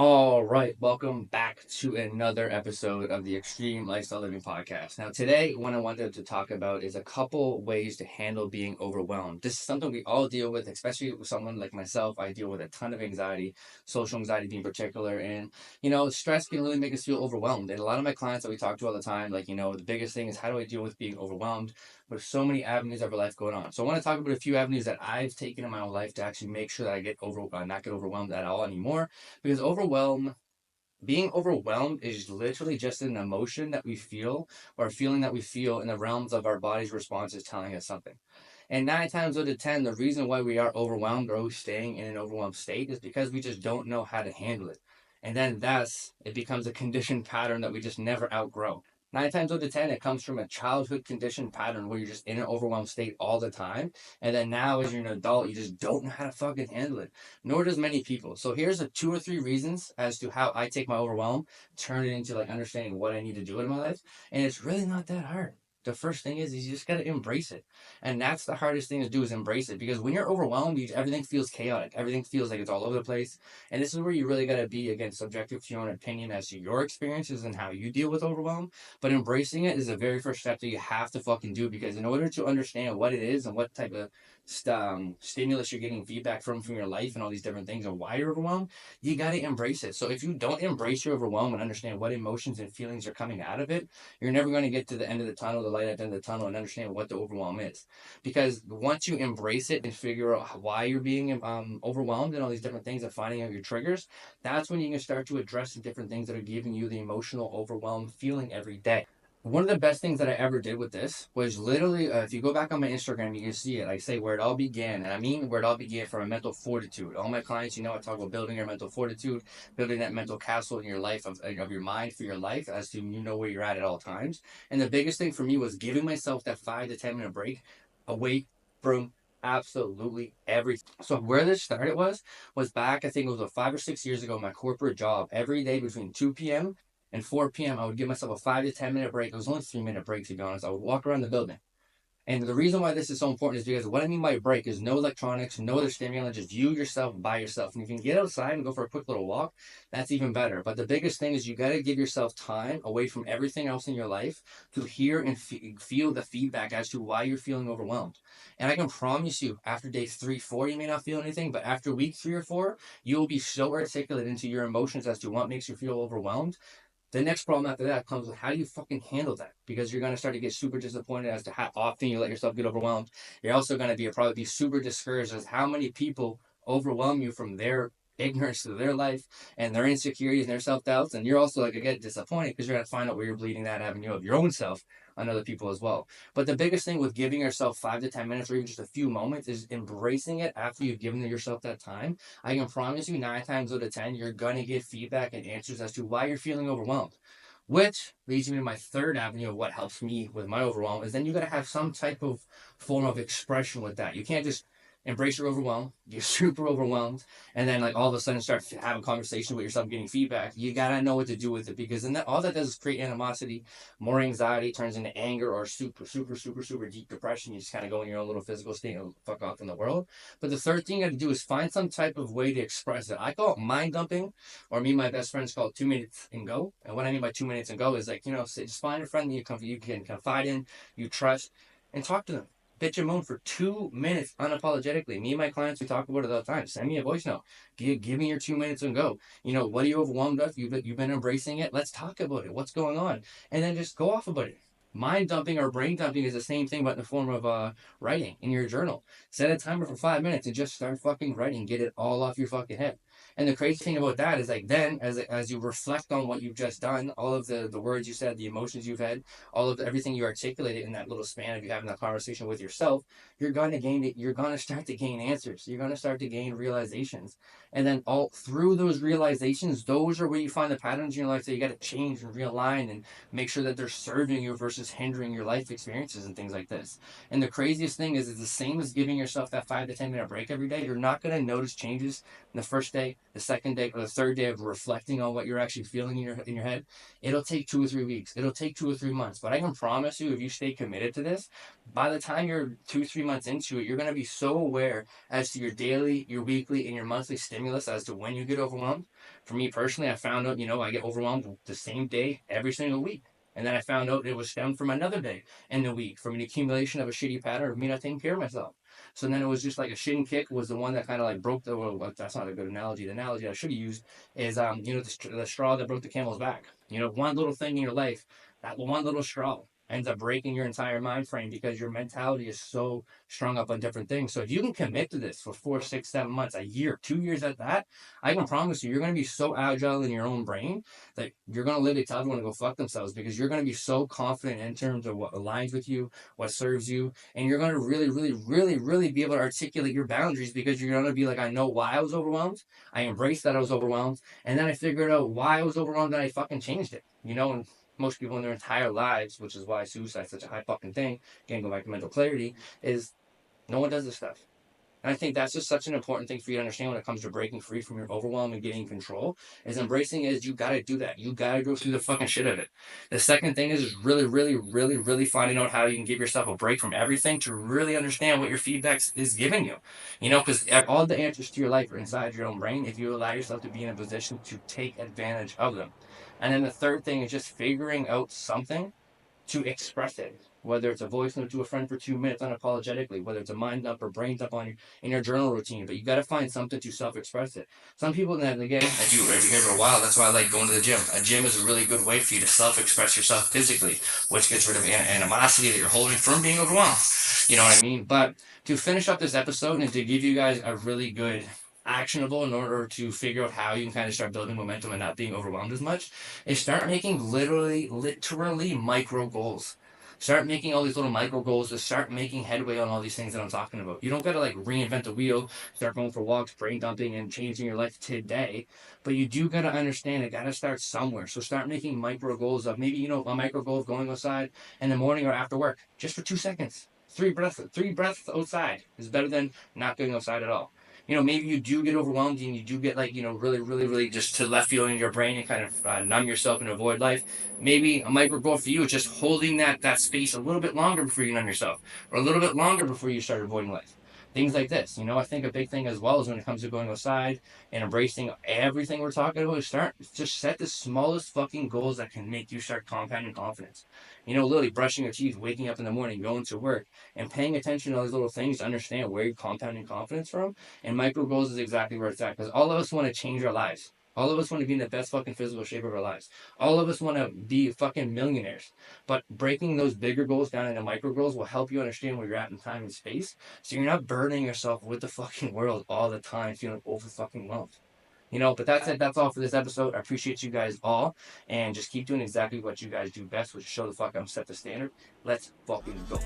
All right, welcome back to another episode of the Extreme Lifestyle Living Podcast. Now, today, what I wanted to talk about is a couple ways to handle being overwhelmed. This is something we all deal with, especially with someone like myself. I deal with a ton of anxiety, social anxiety being particular, and stress can really make us feel overwhelmed. And a lot of my clients that we talk to all the time, the biggest thing is how do I deal with being overwhelmed? There's so many avenues of our life going on. So I want to talk about a few avenues that I've taken in my own life to actually make sure that I not get overwhelmed at all anymore because being overwhelmed is literally just an emotion that we feel or a feeling that we feel in the realms of our body's responses telling us something. And 9 times out of 10, the reason why we are overwhelmed or always staying in an overwhelmed state is because we just don't know how to handle it. And then thus it becomes a conditioned pattern that we just never outgrow. 9 times out of 10, it comes from a childhood conditioned pattern where you're just in an overwhelmed state all the time. And then now, as you're an adult, you just don't know how to fucking handle it. Nor does many people. So here's a 2 or 3 reasons as to how I take my overwhelm, turn it into like understanding what I need to do in my life. And it's really not that hard. The first thing is you just got to embrace it. And that's the hardest thing to do is embrace it because when you're overwhelmed, everything feels chaotic. Everything feels like it's all over the place. And this is where you really got to be, again, subjective to your own opinion as to your experiences and how you deal with overwhelm. But embracing it is the very first step that you have to fucking do because in order to understand what it is and what type of stimulus you're getting feedback from your life and all these different things and why you're overwhelmed, you got to embrace it. So if you don't embrace your overwhelm and understand what emotions and feelings are coming out of it, you're never going to get to the end of the tunnel, the light at the end of the tunnel, and understand what the overwhelm is. Because once you embrace it and figure out why you're being overwhelmed and all these different things and finding out your triggers, that's when you can start to address the different things that are giving you the emotional overwhelm feeling every day. One of the best things that I ever did with this was literally, if you go back on my Instagram, you can see it. I say where it all began, and I mean where it all began from a mental fortitude. All my clients, I talk about building your mental fortitude, building that mental castle in your life of your mind for your life, as to where you're at all times. And the biggest thing for me was giving myself that 5 to 10 minute break away from absolutely everything. So where this started was back, I think it was 5 or 6 years ago, my corporate job. Every day between 2 p.m. and 4 p.m., I would give myself a 5 to 10 minute break. It was only 3 minute break, to be honest. I would walk around the building. And the reason why this is so important is because what I mean by break is no electronics, no other stimulant, just you yourself by yourself. And if you can get outside and go for a quick little walk, that's even better. But the biggest thing is you got to give yourself time away from everything else in your life to hear and feel the feedback as to why you're feeling overwhelmed. And I can promise you, after day 3, 4, you may not feel anything, but after week 3 or 4, you will be so articulate into your emotions as to what makes you feel overwhelmed. The next problem after that comes with how do you fucking handle that? Because you're going to start to get super disappointed as to how often you let yourself get overwhelmed. You're also going to probably be super discouraged as how many people overwhelm you from their ignorance to their life and their insecurities and their self doubts. And you're also like, get disappointed because you're going to find out where you're bleeding that avenue of your own self on other people as well. But the biggest thing with giving yourself 5 to 10 minutes or even just a few moments is embracing it after you've given yourself that time. I can promise you 9 times out of 10, you're going to get feedback and answers as to why you're feeling overwhelmed. Which leads me to my third avenue of what helps me with my overwhelm is then you got to have some type of form of expression with that. You can't just embrace your overwhelm, you're super overwhelmed, and then like all of a sudden start having conversation with yourself, getting feedback. You gotta know what to do with it because then all that does is create animosity, more anxiety turns into anger or super deep depression. You just kind of go in your own little physical state and fuck off in the world. But the third thing you got to do is find some type of way to express it. I call it mind dumping, or me and my best friends call it 2 minutes and go. And what I mean by 2 minutes and go is like, just find a friend that you can confide in, you trust, and talk to them. Bitch and moan for 2 minutes unapologetically. Me and my clients, we talk about it all the time. Send me a voice note. Give me your 2 minutes and go. What are you overwhelmed with? You've been embracing it. Let's talk about it. What's going on? And then just go off about it. Mind dumping or brain dumping is the same thing, but in the form of writing in your journal. Set a timer for 5 minutes and just start fucking writing. Get it all off your fucking head. And the crazy thing about that is like then as you reflect on what you've just done, all of the words you said, the emotions you've had, all of everything you articulated in that little span of you having that conversation with yourself, you're gonna start to gain answers. You're gonna start to gain realizations. And then all through those realizations, those are where you find the patterns in your life that you gotta change and realign and make sure that they're serving you versus hindering your life experiences and things like this. And the craziest thing is it's the same as giving yourself that 5 to 10 minute break every day. You're not gonna notice changes the first day, the second day, or the third day of reflecting on what you're actually feeling in your head. It'll take 2 or 3 weeks. It'll take 2 or 3 months. But I can promise you, if you stay committed to this, by the time you're 2, 3 months into it, you're gonna be so aware as to your daily, your weekly, and your monthly stimulus as to when you get overwhelmed For me personally, I found out, I get overwhelmed the same day every single week. And then I found out it was stemmed from another day in the week, from an accumulation of a shitty pattern of me not taking care of myself. So then it was just like a shin kick was the one that kind of like broke the, well, that's not a good analogy. The analogy I should have used is, the straw that broke the camel's back. One little thing in your life, that one little straw ends up breaking your entire mind frame because your mentality is so strung up on different things. So if you can commit to this for 4, 6, 7 months, a year, 2 years at that, I can promise you're going to be so agile in your own brain that you're going to literally tell everyone to go fuck themselves, because you're going to be so confident in terms of what aligns with you, what serves you, and you're going to really, really, really, really be able to articulate your boundaries, because you're going to be like, I know why I was overwhelmed. I embraced that I was overwhelmed, and then I figured out why I was overwhelmed, and I fucking changed it. And most people in their entire lives, which is why suicide is such a high fucking thing, again, go back to mental clarity, is no one does this stuff. And I think that's just such an important thing for you to understand when it comes to breaking free from your overwhelm and getting control, is embracing is you got to do that. You got to go through the fucking shit of it. The second thing is really, really, really, really finding out how you can give yourself a break from everything to really understand what your feedback is giving you. Because all the answers to your life are inside your own brain if you allow yourself to be in a position to take advantage of them. And then the third thing is just figuring out something to express it, whether it's a voice note to a friend for 2 minutes unapologetically, whether it's a mind dump or brain dump in your journal routine. But you got to find something to self-express it. Some people, then again, if you're here for a while, that's why I like going to the gym. A gym is a really good way for you to self-express yourself physically, which gets rid of animosity that you're holding from being overwhelmed. You know what I mean? But to finish up this episode and to give you guys a really good actionable in order to figure out how you can kind of start building momentum and not being overwhelmed as much, is start making literally micro goals. Start making all these little micro goals to start making headway on all these things that I'm talking about. You don't got to like reinvent the wheel, start going for walks, brain dumping, and changing your life today. But you do got to understand it got to start somewhere. So start making micro goals of maybe, a micro goal of going outside in the morning or after work, just for 2 seconds. 3 breaths outside is better than not going outside at all. Maybe you do get overwhelmed and you do get like, really, really, really just to left field in your brain and kind of numb yourself and avoid life. Maybe a micro goal for you is just holding that space a little bit longer before you numb yourself, or a little bit longer before you start avoiding life. Things like this. I think a big thing as well is when it comes to going outside and embracing everything we're talking about, is just set the smallest fucking goals that can make you start compounding confidence. Literally brushing your teeth, waking up in the morning, going to work, and paying attention to all these little things to understand where you're compounding confidence from. And micro goals is exactly where it's at, because all of us want to change our lives. All of us want to be in the best fucking physical shape of our lives. All of us want to be fucking millionaires. But breaking those bigger goals down into micro goals will help you understand where you're at in time and space, so you're not burdening yourself with the fucking world all the time, feeling over fucking whelmed. But that's it. That's all for this episode. I appreciate you guys all, and just keep doing exactly what you guys do best, which is show the fuck I'm set the standard. Let's fucking go.